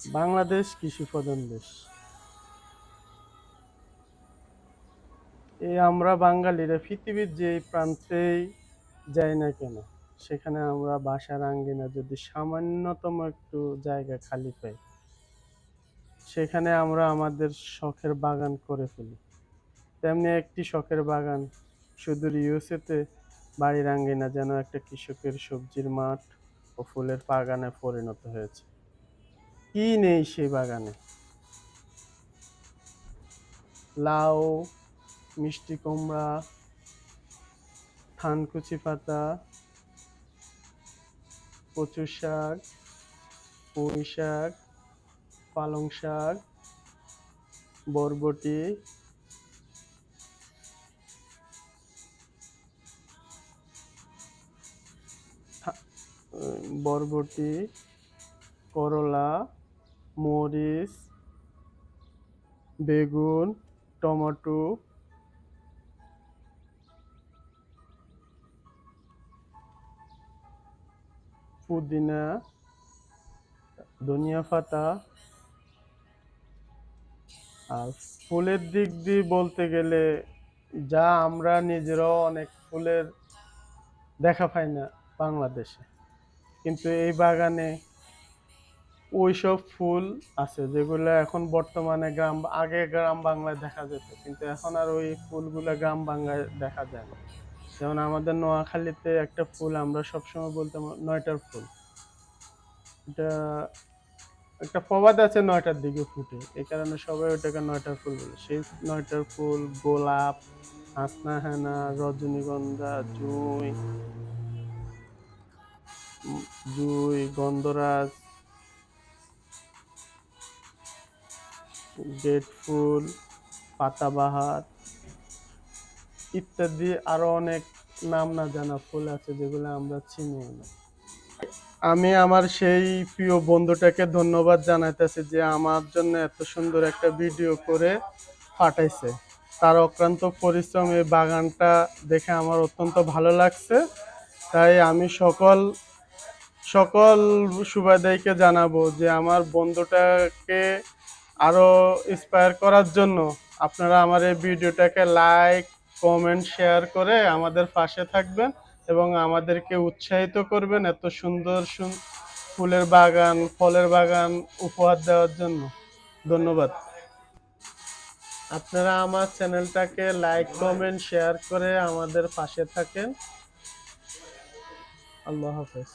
বাংলাদেশ কৃষি প্রধান দেশ। এই আমরা বাঙালিরা পৃথিবীর যে প্রান্তেই যাই না কেন, সেখানে আমরা বাসার আঙ্গিনা যদি সামান্যতম একটু জায়গা খালি পাই, সেখানে আমরা আমাদের শখের বাগান করে ফেলি। তেমনি একটি শখের বাগান সুদূর ইউএসএতে বাড়ির আঙ্গিনা যেন একটা কৃষকের সবজির মাঠ ও ফুলের বাগানে পরিণত হয়েছে। কি নেই সেই বাগানে? লাউ, মিষ্টি কুমড়া, থানকুচি পাতা, কচু শাক, পুঁই শাক, পালং শাক, বরবটি, বরবটি, করলা, মরিচ, বেগুন, টমেটো, পুদিনা, ধনিয়া পাতা। আর ফুলের দিক দিয়ে বলতে গেলে, যা আমরা নিজেরাও অনেক ফুলের দেখা পাই না বাংলাদেশে, কিন্তু এই বাগানে ওইসব ফুল আছে যেগুলো এখন বর্তমানে আগে গ্রাম বাংলায় দেখা যেত, কিন্তু এখন আর ওই ফুলগুলো গ্রাম বাংলায় দেখা যায় না। যেমন আমাদের নোয়াখালীতে একটা ফুল আমরা সবসময় বলতাম নয়টার ফুল। এটা একটা প্রবাদ আছে, ৯টার দিকে ফুটে, এই কারণে সবাই ওটাকে নয়টার ফুল বলে। সেই নয়টার ফুল গোলাপ, হাসনা হেনা, রজনীগন্ধা, জুঁই, গন্ধরাজ, গেট ফুল, পাতাবাহার ইত্যাদি আরো অনেক নাম না জানা ফুল আছে যেগুলো আমরা চিনি না। আমি আমার সেই প্রিয় বন্ধুটাকে ধন্যবাদ জানাইতেছি যে আমার জন্য এত সুন্দর একটা ভিডিও করে পাঠাইছে। তার অক্লান্ত পরিশ্রম, এই বাগানটা দেখে আমার অত্যন্ত ভালো লাগছে। তাই আমি সকল সকল সুবাদাইকে জানাবো যে আমার বন্ধুটাকে আরো ইন্সপায়ার করার জন্য আপনারা আমার এই ভিডিওটাকে লাইক, কমেন্ট, শেয়ার করে আমাদের পাশে থাকবেন এবং আমাদেরকে উৎসাহিত করবেন এত সুন্দর ফুলের বাগান, ফলের বাগান উপহার দেওয়ার জন্য। ধন্যবাদ। আপনারা আমার চ্যানেলটাকে লাইক, কমেন্ট, শেয়ার করে আমাদের পাশে থাকেন। আল্লাহ হাফেজ।